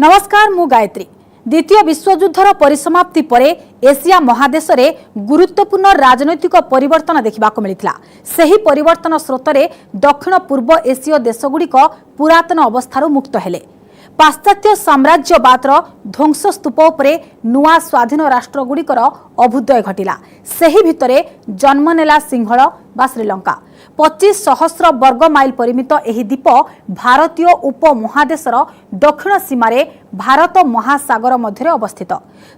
नमस्कार मु गायत्री। द्वितीय विश्वयुद्धर परिसमाप्ति परे एशिया महादेश में गुरुत्वपूर्ण राजनैतिक परिवर्तन देखा मिलता। सही परिवर्तन स्रोतरे दक्षिण पूर्व एसीय देशगुड़िक पुरातन अवस्थार मुक्त हेले। पाश्चात्य साम्राज्यवादर ध्वंस स्तूप उपरे नुआ स्वाधीन राष्ट्रगुड़िकर अभ्युदय घटिला। सही भितरे जन्म नेला सिंहल बा श्रीलंका। 25,000 वर्ग माइल परिमित एही द्वीप भारतीय उपमहादेशर दक्षिण सीमारे भारत महासागर मध्य अवस्थित।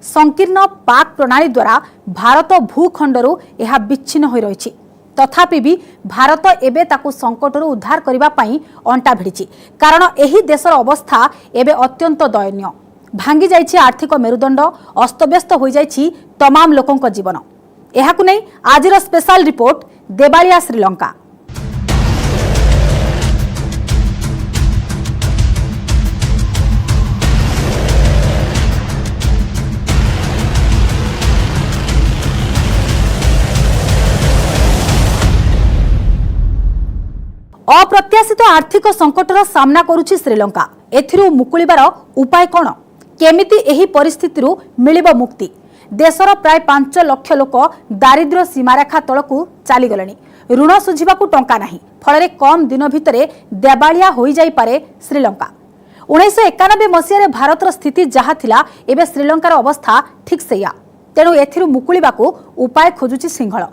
संकीर्ण पाक प्रणाली द्वारा भारत भूखंडरू यह विच्छिन्न हो रही। तथापि भी भारत एबे ताकू संकटरू उद्धार करबा पई अंटा भिड़ी। कारण एही देशर अवस्था एबे अत्यंत दयनीय। भांगी जाइछि आर्थिक मेरुदंड, अस्तव्यस्त हो जाइछि तमाम लोकंक जीवन। एहाकु नै आजिर स्पेशल रिपोर्ट देबालिया श्रीलंका। अप्रत्याशित आर्थिक संकटर सामना करुछि श्रीलंका। एथिरु मुकुलिबार उपाय कोन? केमिति एही परिस्थितिरु मिलिबो मुक्ति? देशर प्राय 5 लाख लोक दारिद्र्य सीमारेखा तलकू चली गलेनी। ऋण सुझिबाकू टंका नाही। फलरे कम दिन भितरे देबालिया होई जाई पारे श्रीलंका। 1991 मसीह भारतर स्थिति जहा थिला एबे श्रीलंकार अवस्था ठीक सेया। तेणु एथिरु मुकुलिबाकू उपाय खोजुछि सिंहल।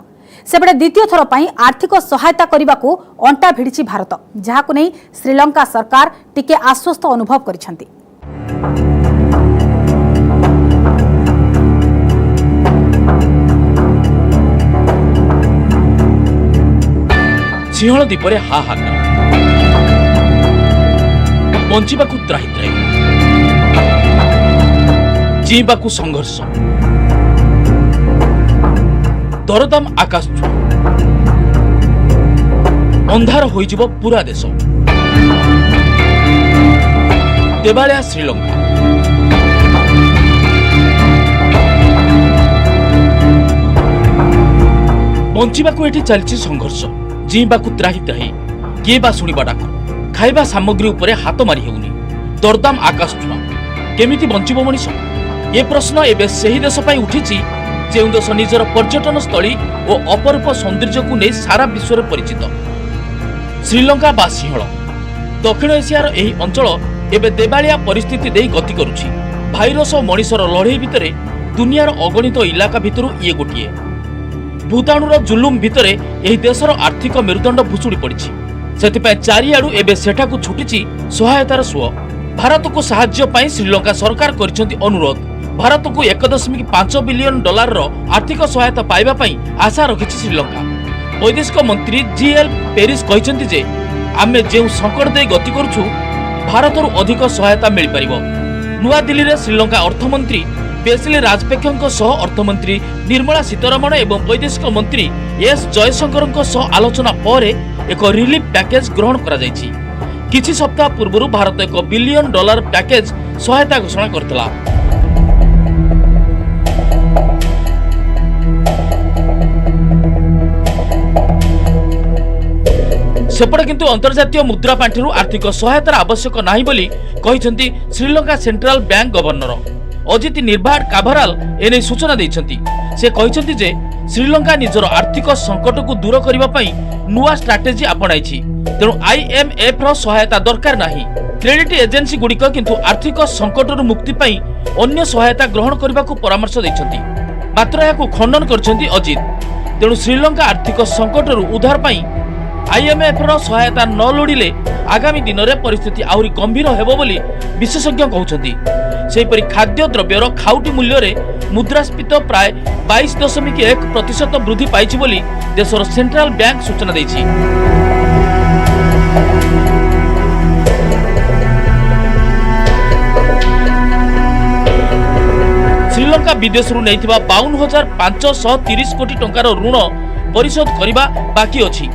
सेपटे द्वितीय थर पर आर्थिक सहायता करने को अंटा भिड़ी भारत, जहां नहीं श्रीलंका सरकार टिके आश्वस्त अनुभव करिसेंती। सिंहल द्वीपरे हाहाकार, बंचिबाकू त्राही त्राही, जीवाकू संघर्ष, दरदाम आकाश छुआ, अंधार होइजिबो पूरा देश। देबालिया श्रीलंका। बंचिबाकू एठी चलछि संघर्ष, जीवाकू त्राही त्राही, किए बा शुणिबा डाक, खाइबा सामग्री उपरे हाथ मारी हेउनी, दरदाम आकाश छुआ। केमिति बंचिबो मनीष? ए प्रश्न एबे सही देश पई उठिछि जो देश निजर पर्यटन स्थली और अपरूप सौंदर्य को नहीं सारा विश्व में परिचित। श्रीलंका बा सिंहल। दक्षिण एशियार एही अंचल एबे देबालिया परिस्थिति दे गति करुछि। भाइरस और मनिषर लड़ाई भितरे दुनियार अगणित इलाका भितरु ये गोटिए। भूताणुर जुलुम भितरे एही देशर आर्थिक मेरुदंड भुसुड़ी पड़िछि। सेतिपय चारिआडु एबे सेठाकु छुटिछि सहायतार सुଅ। भारत को साहाय्य पई श्रीलंका सरकार करिसेंती अनुरोध। भारत को 1.5 बिलियन डॉलर आर्थिक सहायता पाइबा पई आशा रखिछि श्रीलंका। वैदेशिक मंत्री जीएल पेरिस कहिसेंती जे आमे जे संकट दे गति करछु भारतरु अधिक सहायता मिल परिबो। नुआ दिल्ली रे श्रीलंका अर्थमंत्री बेसिल राजपेक्षक सह अर्थमंत्री निर्मला सीतारमण एवं वैदेशिक मंत्री एस जयशंकरଙ୍କ सह आलोचना पर एक रिलीफ पैकेज ग्रहण करा जायछि। किछि सप्ताह पूर्व भारत 1 बिलियन डॉलर पैकेज सहायता घोषणा करथिला। सेपटे किंतु अंतर्जातीय मुद्रा पांठिरु आर्थिक सहायतार आवश्यक नाही बोली कहिसेंती Sri Lanka central bank governor Ajith Nivard Cabraal एने सूचना दैछंती। से कहिसेंती जे श्रीलंका निजर आर्थिक संकट को दूर करिबा पई नुआ स्ट्रैटेजी अपनाइछि। तेणु आईएमएफ रो सहायता दरकार नाही। क्रेडिट एजेंसी गुड़िक किंतु आर्थिक संकटरु मुक्ति पई अन्य सहायता ग्रहण करबा को परामर्श दैछंती। मात्र याकू खंडन करछंती अजित। तेणु श्रीलंका आर्थिक संकटरु उद्धार पई आईएमएफ रो सहायता न लोड़िले आगामी दिन में परिस्थिति आहरी गंभीर हेबो बोली विशेषज्ञ कहउछंती। सेहिपरि खाद्य द्रव्यर खाउटी मूल्य रे मुद्रास्फीति प्राय 22.1% वृद्धि पाइछि बोली देशर सेंट्रल बैंक सूचना दैछि। श्रीलंका विदेशरू नैथिबा 52,530 कोटी टंकार ऋण परिशोध करिबा बाकी अछि,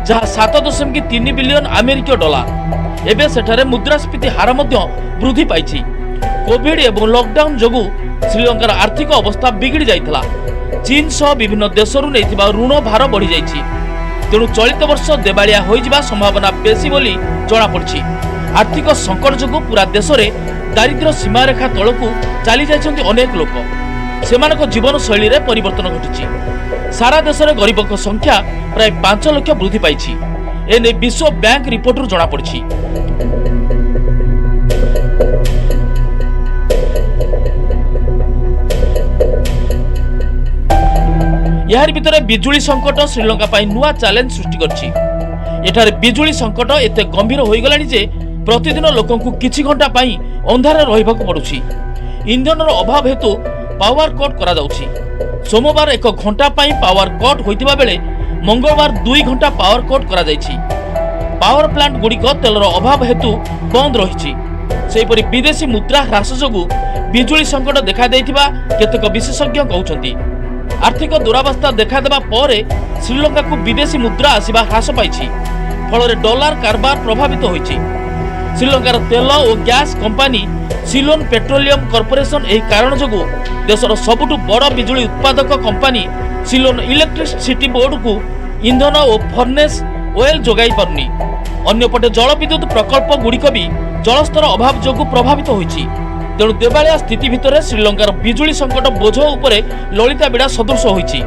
जहाँ 7.3 बिलियन अमेरिकीय डॉलर। एबे सेठारे मुद्रास्फीति हार मध्य वृद्धि पाइछि। कोविड एवं लॉकडाउन जोगु श्रीलंकार आर्थिक अवस्था बिगड़ी जाइथिला। चीन सह विभिन्न देशरू नैथिबा ऋण भार बढ़ी जाइछि। तेणु चलित वर्ष देबालिया होइजिबा संभावना बेसी बोली जଣା पड़छि। आर्थिक संकट जोगु पूरा देश में दारिद्र्य सीमारेखा तलकू चली जाइछन्ति अनेक लोक सेमानक जीवन शैली रे परिवर्तन घटिछि। सारा देश में गरीबों संख्या प्राय 5 लाख वृद्धि पाई। एने विश्व बैंक रिपोर्ट जना पड़ी। यार भितर बिजुली संकट श्रीलंका पाई नुआ चैलेंज सृष्टि करछि। एठारे बिजुली संकट एते गंभीर होई गलानी जे प्रतिदिन लोकंकु किछि घंटा पाई अंधारे रहिबाकु पडुछि। इंधन अभाव हेतु पावर कट करा जाउछि। सोमवार 1 घंटा पाई पावर कट होइतिबा बेले मंगलवार 2 घंटा पावर कट करा जाइछि। पावर प्लांट गुड़िक तेलर अभाव हेतु बंद रही। सेहीपरि विदेशी मुद्रा ह्रास जोगु बिजुली संकट देखा देइथिबा केतेक विशेषज्ञ कहउछन्ति। आर्थिक दुरावस्था देखा देबा परे श्रीलंका को विदेशी मुद्रा आसिबा ह्रास पाइछि। फल डॉलर कारबार प्रभावित होइछि। श्रीलंकार तेल और gas company Ceylon petroleum corporation एही कारण जोगु देशर सबुठु बड़ बिजुली उत्पादक कंपनी सिलोन इलेक्ट्रिसिटी बोर्ड को इंधन और फर्नेस ऑयल जोगाई पारुनी। अन्यपटे जलविद्युत प्रकल्प गुड़िक भी जलस्तर अभाव जोगु प्रभावित होइछि। तेणु देवालिया स्थिति भितर श्रीलंकार बिजुली संकट बोझ उपरे ललिता बिड़ा सदृश होइछि।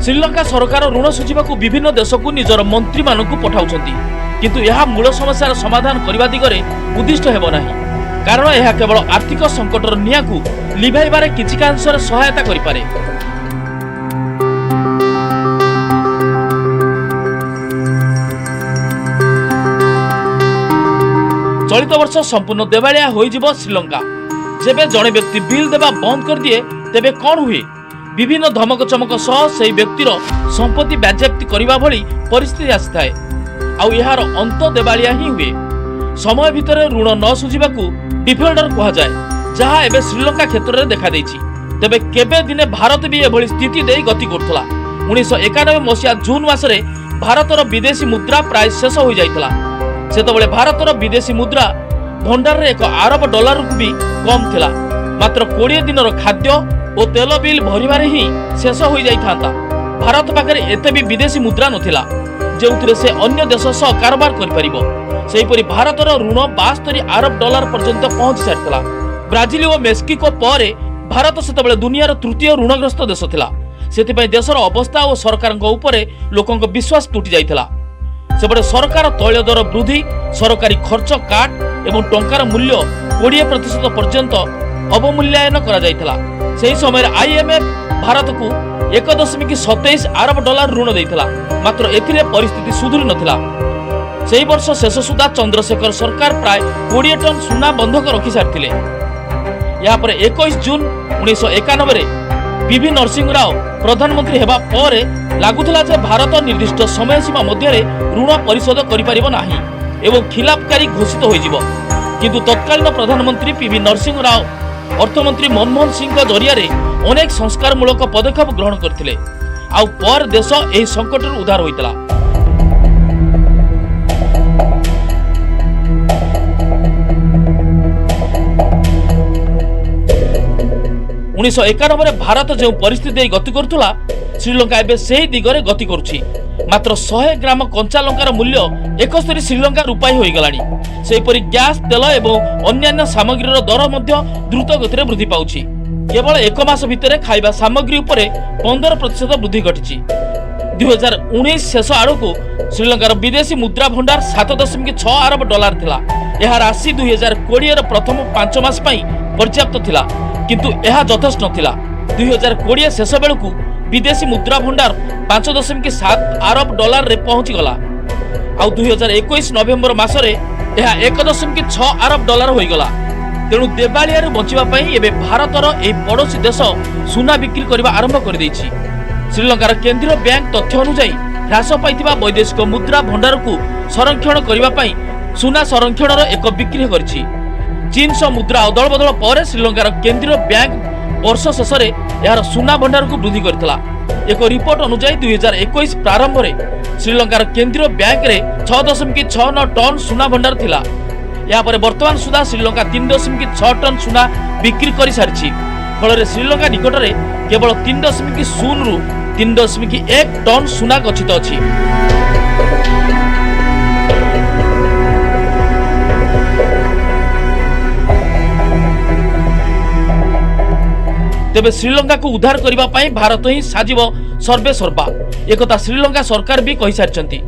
श्रीलंका सरकार ऋण सुझिबाकू विभिन्न देश को निजर मंत्री मानकू पठाउछन्ति, किंतु यह मूल समस्यार समाधान करबा दिगरे उद्दिष्ट हेबो नाही। कारण यह केवल आर्थिक संकटर नियाकू लिभाइबारे किछि कांशरे सहायता करि पारे। चलित वर्ष संपूर्ण देवालिया होइजिबो श्रीलंका। जेबे जणे व्यक्ति बिल देबा बंद कर दिए तेबे कोन हुए? विभिन्न धमक चमक सह सेही व्यक्तिर संपत्ति बाजेप्ति करिबा भली परिस्थिति आसिथाए। आउ यार अंत देवालिया ही हुए। समय भितर ऋण न सुझिबाकू डिफल्टर कहा जाए, जहा एबे श्रीलंका क्षेत्र में देखा देइछि। तेबे केबे दिने भारत भी एभली स्थिति देई गति करथला। 1991 मसिया जून मासरे भारतर विदेशी मुद्रा प्राय शेष हो जाइतला। सेतबेले भारतर विदेशी मुद्रा भंडार रे 1 अरब डॉलर भी कम थिला। मात्र 20 दिनर खाद्य और तेल बिल भरिबारे ही शेष हो जाइथांता। भारत पाखरे एते भी विदेशी मुद्रा नथिला जेउथिरे से अन्य देश सह कारोबार करि परिबो। सेहीपरि भारतर ऋण 72 अरब डॉलर पर्यंत पहुंच सारितला। ब्राजिल और मेक्सिको परे भारत सेतबेले दुनियार तृतीय ऋणग्रस्त देश थिला। सेतिपय देशर अवस्था और सरकारक उपरे लोकंक विश्वास टूटी जाइतला। सेपटे सरकार तैल दर वृद्धि, सरकारी खर्च काट एवं टंकार मूल्य 20% पर्यंत अवमूल्यायन करा जाइतला। सेही समय आईएमएफ भारत को 1.27 अरब डॉलर ऋण देइतला। मात्र एथिरे परिस्थिति सुधुरी नथिला। सेही वर्ष शेष सुधा चंद्रशेखर सरकार प्राय 20 टन सुना बंधक रखि सारथिले। या पर 21 जून 1991 रे पीवी नरसिंह राव प्रधानमंत्री हेबा परे लागुथला जे भारत निर्दिष्ट समय सीमा मध्य ऋण परिशोध करि परिबो नाही एवं खिलाफकारी घोषित होइजिबो। किंतु तत्कालीन प्रधानमंत्री पीवी नरसिंह राव अर्थमंत्री मनमोहन सिंह जरिया रे अनेक संस्कारमूलक पदक्षेप ग्रहण करथिले। आउ पर देश एही संकटରୁ उद्धार होइतला। 1991 भारत जो परिस्थिति गति करुला श्रीलंका एवं से दिगरे गति करुछि। मात्र 100 ग्राम कंचा लंकार मूल्य 71 श्रीलंका रुपाई हो गलानी। सेहीपरि गैस तेल एवं अन्यान्य सामग्रीर दर मध्य द्रुत गति वृद्धि पाउछि। केवल 1 मास भितर खाइबा सामग्री उपरे 15% वृद्धि घटिछि। 2019 शेष आड़कू श्रीलंकार विदेशी मुद्रा भंडार 7.6 अरब डॉलर थिला। यह राशि 2020 प्रथम 5 मास पई पर्याप्त थिला, किंतु यह यथेष्ट नथिला। 2020 शेष बेलू विदेशी मुद्रा भंडार 5.7 अरब डॉलर रे पहुंची गला। आउ 2021 नवेम्बर मासरे यह 1.6 अरब डॉलर होई गला। तेणु देवालिया बचिबा पई एबे भारतर ए पड़ोसी देश सुना बिक्री करबा आरंभ कर दैछि। श्रीलंकार केंद्रीय बैंक तथ्य अनुसार ह्रास पाइथिबा वैदेशिक मुद्रा भंडार को संरक्षण करबा पई सुना संरक्षणर एक बिक्री करछि। चीन सह मुद्रा अदल बदल पर श्रीलंकार केंद्रीय बैंक वर्ष शेष में यार सुना भंडार को वृद्धि करथिला। एक रिपोर्ट अनुसार 2021 प्रारंभ में श्रीलंकार केंद्रीय बैंक रे 6.69 टन सुना भंडार थिला। या पर वर्तमान सुधा श्रीलंका 3.6 टन सुना बिक्री कर सारी। फल श्रीलंका निकट में केवल 3.0 रु 3.1 टन सुना गच्छित अछि। तेबे श्रीलंका को उद्धार करबा पई भारत ही साजिब सर्वे सर्वा एकता श्रीलंका सरकार भी कहि सारचंती।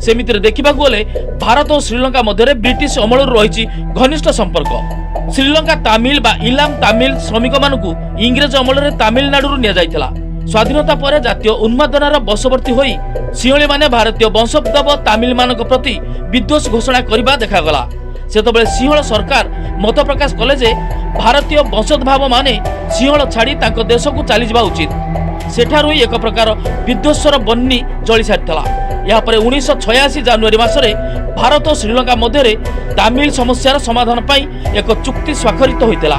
सेमितिरे देखिबा गले भारत और श्रीलंका मध्य ब्रिटिश अमल रही घनिष्ठ संपर्क। श्रीलंका तामिल बा इलाम तामिल श्रमिक मानकु इंग्रेज अमल तामिलनाडु निया जायतिला। स्वाधीनता पर जातीय उन्मादनार बशवर्ती होई सिंहली माने भारतीय वंशोद्भव तामिल मानक प्रति विद्वेष घोषणा करबा देखागला। सेतबेले सिंहल सरकार मत प्रकाश कले जे भारतीय वंशोद्भव माने सिंहल छाड़ी तांको देश को चली जावा उचित। सेठारु एक प्रकार विद्वेषर बन्नी जली सारितला। या परे 1986 जनवरी मासरे भारत और श्रीलंका मध्य तामिल समस्यार समाधान पाई एक चुक्ति स्वाक्षरित होइतला।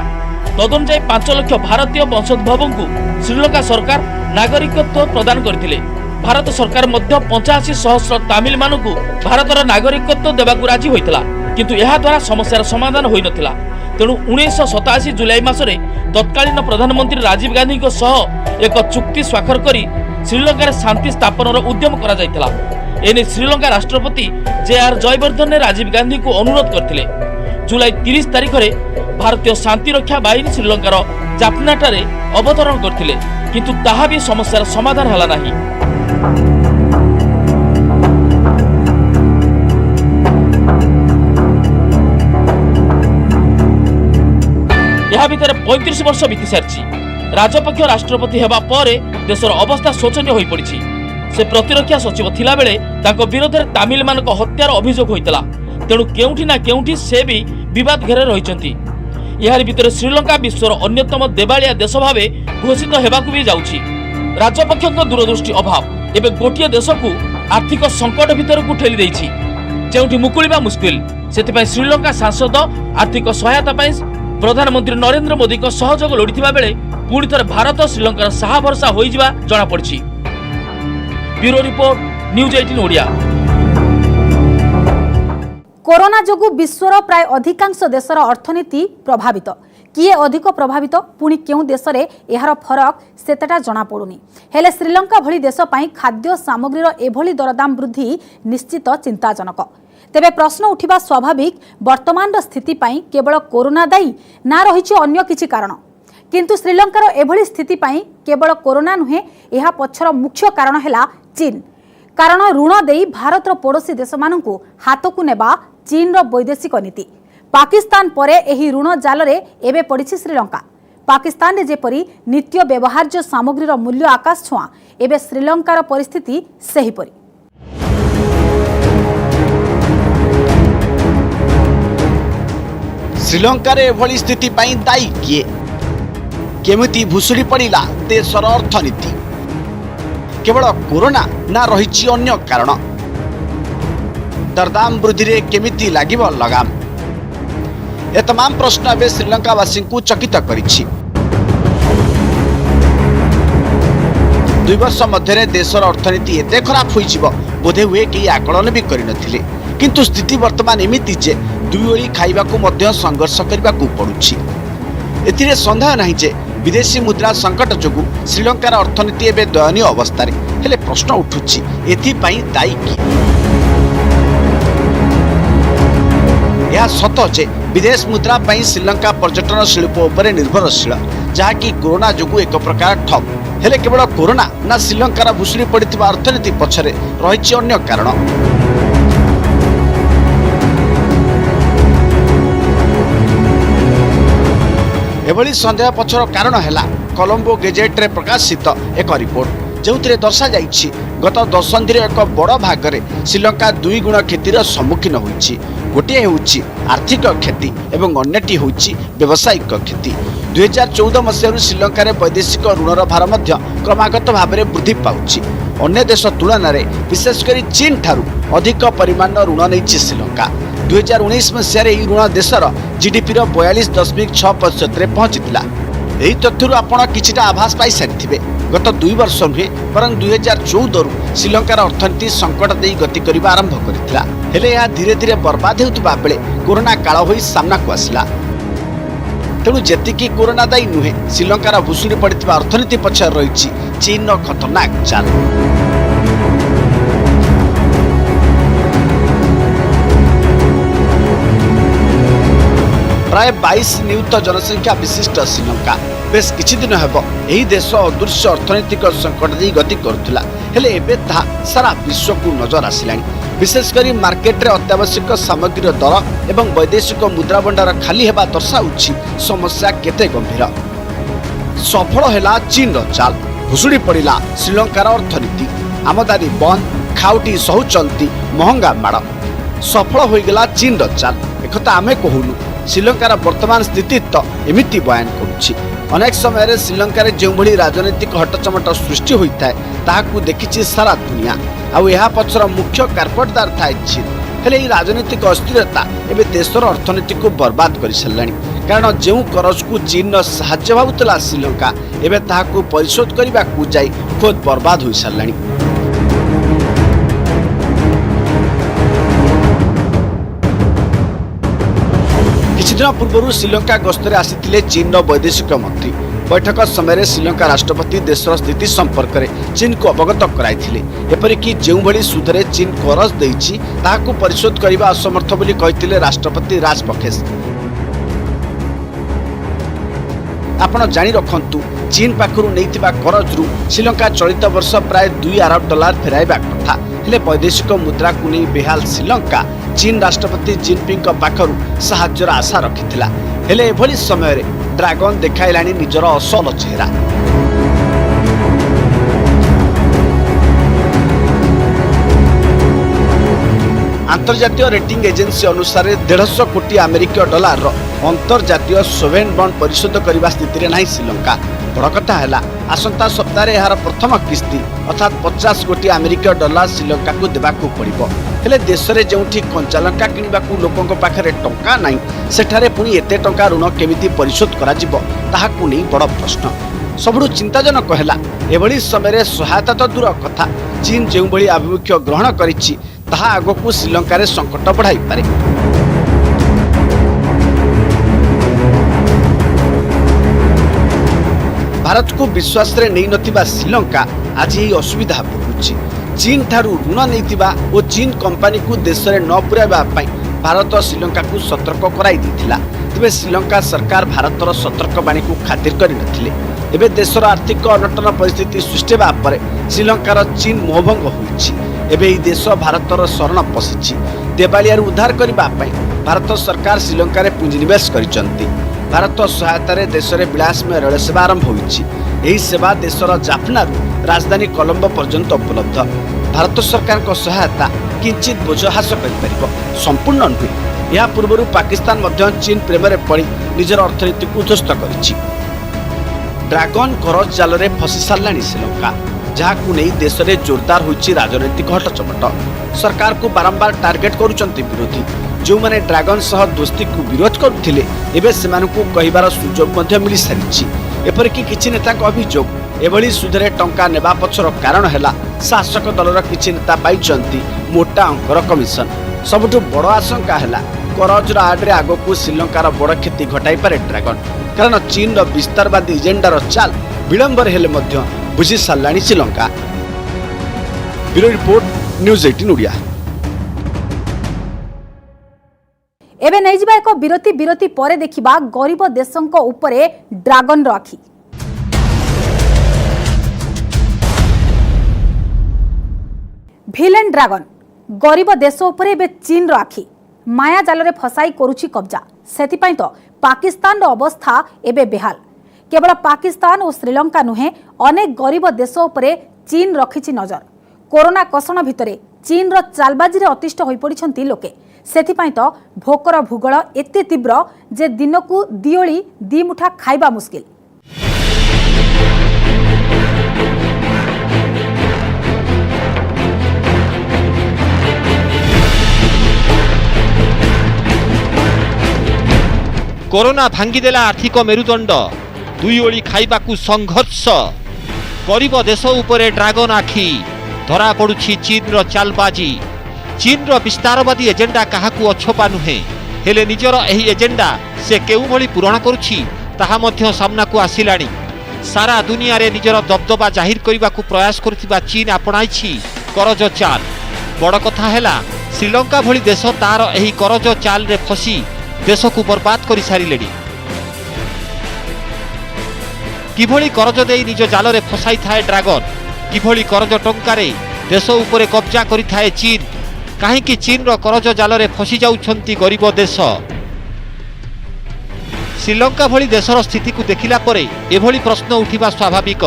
तदनुसार 5 लाख भारतीय वंशोद्भव को श्रीलंका सरकार नागरिकत्व प्रदान करथिले। भारत सरकार मध्य 85,000 तामिल मानकु भारतर नागरिकत्व देबाकू राजी होइतला, किंतु यह द्वारा समस्यार समाधान होई नथिला। तेणु 1987 जुलाई मासरे तत्कालीन प्रधानमंत्री राजीव गांधी को सह एक चुक्ति स्वाक्षर करी श्रीलंका शांति स्थापनर उद्यम करा जायतिला। एने श्रीलंका राष्ट्रपति JR जयवर्धन ने राजीव गांधी को अनुरोध करथिले। जुलाई 30 तारिख रे भारतीय शांति रक्षा बाहिनी श्रीलंकार जाफनाटारे अवतरण करथिले, किंतु ताहा भी समस्यार समाधान हला नाही। यह भितर 35 वर्ष बीती सारी राजपक्ष राष्ट्रपति हेबा परे देशर अवस्था शोचनीय होई पड़िछि। से प्रतिरक्षा सचिव थिला बेले तांको विरोध में तामिल मानक हत्यार अभियोग होइतला। तेणु केउठी ना केउठी से भी विवाद घेरे रहिचंती। यार भितर श्रीलंका विश्वर अन्यतम देवालिया देश भावे घोषित हेबाकू भी जाउछि। राजपक्षक दूरदृष्टि अभाव एबे गोटिए देश को आर्थिक संकट भितर को ठेली देइछि, जेउठी मुकुलिबा मुस्किल। सेतिपय श्रीलंका सांसद आर्थिक सहायता पाई प्रधानमंत्री नरेंद्र मोदी को सहयोग लोड़िथिबा बेले पुणी थरे भारत और श्रीलंकार साहा भरसा होई जिबा जणा पड़छि। Bureau report news 18 Odia. Corona जोगु विश्वर प्राय अधिकांश देशर अर्थनीति प्रभावित। किए अधिक प्रभावित पुणी केउं देश रे एहार फरक सेतेटा जना पड़ुनी। हेले श्रीलंका भली देश पई खाद्य सामग्रीर एभली दरदाम वृद्धि निश्चित चिंताजनक। तेबे प्रश्न उठिबा स्वाभाविक, वर्तमान स्थिति पई केवल कोरोना दायी ना रहिछि अन्य किछि कारण। किंतु श्रीलंकार एभली स्थिति पई केवल कोरोना नुहे, एहा पछर मुख्य कारण हेला चीन। कारण ऋण देई भारतर पड़ोशी देश मानकु हाथकु नेबा चीन रो वैदेशिक नीति। पाकिस्तान परे एही ऋण जाल रे एबे पड़िछि श्रीलंका। पाकिस्तान रे जेपरि नित्य व्यवहार्य सामग्रीर मूल्य आकाश छुआ, एबे श्रीलंकार परिस्थिति सेहीपरि। श्रीलंकार एभली स्थिति पाई दायी किए? केमिति भुसुड़ी पड़िला देशर अर्थनीति? केवल कोरोना ना रहिछि अन्य कारण? दरदाम वृद्धि रे केमिति लागिबो लगाम? ए तमाम प्रश्न एबे श्रीलंकावासी को चकित करिछि। 2 वर्ष मध्य देशर अर्थनीति एते खराब होइजिबो बोधे हुए कि आकलन भी करिनथिले। किंतु स्थिति वर्तमान एमिति जे दुई ओली खाइबा को मध्य संघर्ष करबा को पड़ुछि। एथिरे संदेह नहीं जे विदेशी मुद्रा संकट जोगु श्रीलंकार अर्थनीति एबे दयनीय अवस्था रे। हेले प्रश्न उठुछि, एथि पई दायी कि? यह सत जे विदेश मुद्रा पई श्रीलंका पर्यटन शिल्प उपरे निर्भरशील, जहाँकि कोरोना जोगु एक प्रकार ठप। हेले केवल कोरोना ना श्रीलंकार भुसुड़ी पड़िथिबा अर्थनीति पछरे रहिछि अन्य कारण? एभली संदेह पछर कारण हेला कोलंबो गेजेट रे प्रकाशित एक रिपोर्ट, जोथिरे दर्शा जाइछि गत दशंधि एक बड़ भाग में श्रीलंका 2 गुण क्षतिर सम्मुखीन होइछि। गोटे हेउछि आर्थिक क्षति एवं अन्यटी होइछि व्यावसायिक क्षति। 2014 मसीह श्रीलंकार वैदेशिक ऋणर भार मध्य क्रमागत भाव में वृद्धि पाउछि। अन्य देश तुलन में विशेषकर चीन ठारू अधिक परिमाण ऋण नहीं श्रीलंका। 2019 मसीह यह ऋण देशर जीडीपी 42.6% रे पहुंचीला। यही तथ्य आपण किछिटा आभास पाई सारी। गत 2 वर्ष नुहे बरं 2014 श्रीलंकार अर्थनीति संकट दे गति करने आरंभ करथिला। हेले यह धीरे धीरे बर्बाद होउतबा बेले कोरोना काल होई सामना को आसिला। तेणु जेतिकी कोरोना दायी नुहे, श्रीलंकार भुसुड़ी पड़िथिबा अर्थनीति पछर रहिछि चीन रो खतरनाक चाल। प्राय 22 नियुत जनसंख्या विशिष्ट श्रीलंका बेस किछि दिन हेब एही देश अदृश्य अर्थनैतिक संकट दे गति करुला हेले एबे ता सारा विश्व को नजर आसिलानी विशेषकर मार्केट रे अत्यावश्यक सामग्री दर एवं वैदेशिक मुद्रा भंडार खाली हेबा दर्शाउछि समस्या केते गंभीर। सफल हेला चीन रो चाल भुसुड़ी पड़िला श्रीलंकार अर्थनीति आमदानी बंद खाउटी सहु चलती महंगा माड़ सफल होइगला चीन रो चाल एकथा आमे कहूनु श्रीलंकार वर्तमान स्थिति तो एमिति बयान करुछि अनेक समय श्रीलंकार जो भली राजनीतिक हटचमट सृष्टि होता है ताकू देखिछि सारा दुनिया आउ यह पछर मुख्य कार्पेटदार थाए चीन हेले ई राजनीतिक अस्थिरता एबे देशर अर्थनीति को बर्बाद कर साराणी कारण जो करज को चीन साहाय्य भावुला श्रीलंका एबे ताहाकू परिशोध करने को जाई खुद बर्बाद हो साराणी। किछि दिन पूर्व श्रीलंका गस्तरे आसिथिले चीन वैदेशिक मंत्री बैठक समय श्रीलंका राष्ट्रपति देशर स्थिति संपर्क में चीन को अवगत कराइथिले एपरिक जो भली सुधरे चीन करज देइछि ताहाकू परिशोध करने असमर्थ बोली कहिथिले राष्ट्रपति राजपक्षे। आपण जानी रखंतु चीन पाखरु नैथिबा करजरु श्रीलंका चलित वर्ष प्राय $2 अरब फेराइबा कथा हेले वैदेशिक मुद्रा को नहीं बेहाल श्रीलंका चीन राष्ट्रपति जिनपिंग पाखरु साहाय्यर आशा रखिथिला हेले एभली समय रे ड्रैगन देखाइलानी निजर असल चेहरा। अंतर्जातीय रेटिंग एजेंसी अनुसार $150 कोटी अमेरिकीय डॉलर अंतर्जातीय सोवेरेन बॉन्ड परिशोध करने स्थिति नहीं श्रीलंका बड़ कथा है आसंता सप्ताह यार प्रथम किस्ती अर्थात $50 कोटी अमेरिकीय डॉलर श्रीलंका को देवाक पड़ो हेले देश में जो कंचा लंका किणवा लोकों पाखे टंका ना सेठारे पुणी एते टंका ऋण केमिति परिशोध करा नहीं बड़ प्रश्न। सबुठु चिंताजनक है एभली समय सहायता तो दूर कथा चीन जो भली आभिमुख्य ग्रहण करिछि ताहा आगकू श्रीलंका रे संकट बढ़ाई पारे। भारत को विश्वास रे नहीं नथिबा श्रीलंका आज यही असुविधा भोगुछि चीन ठारू ऋण नैतिबा और चीन कंपनी को देश में न पुराइबा पई भारत श्रीलंका को सतर्क कराई दिथिला तेबे श्रीलंका सरकार भारतर सतर्क बाणी को खातिर करि नथिले एबे देशर आर्थिक अनटन परिस्थिति सृष्टि हेबा परे श्रीलंकार चीन मोहभंग होइछि एबे ई देश भारतर शरण पशिछि देवालिया उद्धार करबा पई भारत सरकार श्रीलंका रे पुंजीनिवेश करिसंती भारत सहायता रे देश रे विलासमय रेल सेवा आरंभ होइछि एही सेवा देशर जाफनारू राजधानी कोलंबो पर्यंत उपलब्ध भारत सरकार को सहायता किंचित बोझ ह्रास कर संपूर्ण नुहे या पूर्व पाकिस्तान मध्य चीन प्रेम में पड़ी निजर अर्थनीति को ध्वस्त करिछि ड्रैगन करज जाल रे फसी सारलानी श्रीलंका जहां नहीं देश में जोरदार होइछि राजनीतिक हटचमट सरकार को बारंबार टार्गेट करुचंती विरोधी जो माने ड्रैगन सह दोस्ती को विरोध करुथिले एबे सेमानकु कहिबार सुजोग मध्य मिली सारिछि एपरिक किछि नेता अभियोग एभली सुधरे टंका नेबा पछर कारण हैला शासक दलर किछि नेता पाइचंती मोटा अंकर कमिशन सबुठु बड़ आशंका हैला करजर आड्रे आगकू श्रीलंकार बड़ क्षति घटाई पारे ड्रैगन कारण चीन रो विस्तारवादी एजेंडार चाल विलंबर हेले मध्य बुझी सारलानी Sri Lanka. Bureau report news 18 Odia. एबे नहीं जिबा एक विरति परे देखिबा गरीब देशंक उपरे ड्रैगन राखी भिलेन ड्रैगन गरीब देश उपरे एबे चीन राखी माया जाल रे फसाई करुछि कब्जा सेतिपई तो पाकिस्तान रो अवस्था एबे बेहाल केवल पाकिस्तान और श्रीलंका नुहे अनेक गरीब देश उपरे चीन रखिछि नजर कोरोना कषण भितरे चीन रो चालबाजी रे अतिष्ठ होई पड़िछंती लोके सेतिपई तो भोकर भूगोल एते तीव्र जे दिनकू दिओली दी मुठा खाइबा मुश्किल। कोरोना भांगीदेला आर्थिक मेरुदंड दुई ओली खाइबाकू संघर्ष गरीब देश उपरे ड्रैगन आखि धरा पड़ुछि चीन रो चालबाजी चीन रो विस्तारवादी एजेंडा काहाकू अछपा नुहे हेले निजर एही एजेंडा से केउ भली पूरण करुछि ताहा मध्य सामना को आसिलाणी सारा दुनिया रे निजर दबदबा जाहिर करबाकू प्रयास करथिबा चीन आपणाइछि करज चाल बड़ कथा हैला श्रीलंका भली देश तार एही करज चाल रे फसी देश को बर्बाद कर सारे किभली करज दे निज जाल रे फसाई थाए ड्रागन किभली करज टंकारे देश उपरे कब्जा करि थाए चीन कहीं चीन रो करज जाल रे फसी जाउछंती गरीब देश श्रीलंका भली देशर स्थिति को देखिला परे एभली प्रश्न उठिबा स्वाभाविक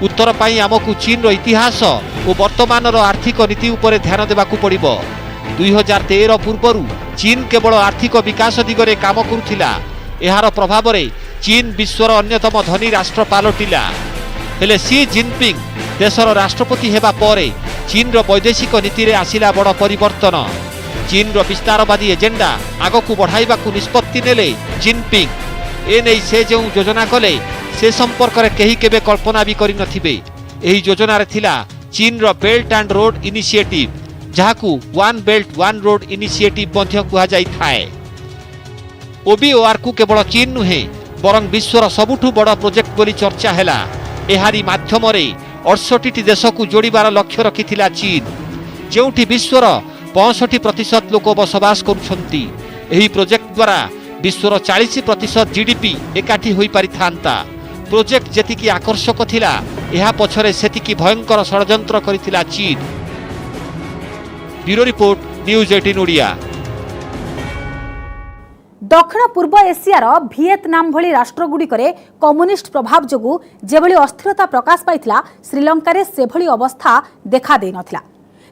उत्तर पाई आमको चीन रो इतिहास और वर्तमान रो आर्थिक नीति उपरे ध्यान देबाकू पड़िबो 2013 पूर्वरु चीन केवल आर्थिक विकास दिगरे काम करुथिला एहार प्रभाव रे चीन विश्वर अन्यतम धनी राष्ट्र पालटिला हेले सी जिनपिंग देशर राष्ट्रपति हेबा परे चीन रो वैदेशिक नीति रे आसिला बड़ परिवर्तन चीन रो विस्तारवादी एजेंडा आगकू बढ़ाइबाकू निष्पत्ति नेले जिनपिंग एने से जो योजना कले से संपर्क रे केही केबे कल्पना भी करि नथिबे एही योजना रे थिला चीन रो बेल्ट एंड रोड इनिशिएटिव जहाकू one belt one road initiative मध्य कुहा जाई थाए ओबीओआर को केवल चीन नुहे बरं विश्वर सबुठु बड़ प्रोजेक्ट बोली चर्चा हैला एहारी माध्यम रे 68 देश को जोड़िबार लक्ष्य रखिथिला चीन जेउठी विश्वर 65% लोक बसवास करुछंती एही प्रोजेक्ट द्वारा विश्वर 40% जीडीपी एकाठी होई पारि थांता प्रोजेक्ट जेतिकी आकर्षक थिला एहा पछरे सेतिकी भयंकर षडयंत्र करिथिला चीन ब्यूरो रिपोर्ट न्यूज 18 ओडिया दक्षिण पूर्व एशियार भिएतनाम भली राष्ट्रगुड़िकरे कम्युनिस्ट प्रभाव जोगु जेभली अस्थिरता प्रकाश पाइथिला श्रीलंका सेभली अवस्था देखा दे नथिला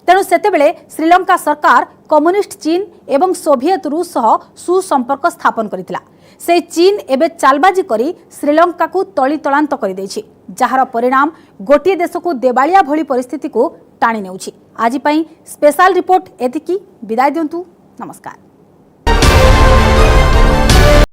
तेणु सेतेबेले श्रीलंका सरकार कम्युनिस्ट चीन एवं सोभियत रूस सह सुसंपर्क स्थापन करिथिला से चीन एबे चालबाजी करी श्रीलंका को तलीतलांत कर देछि जहार परिणाम गोटे देश को देवालिया भली परिस्थिति को टाणी नेउछि। आज पई स्पेशल रिपोर्ट एतिकी विदाय दियंतु नमस्कार।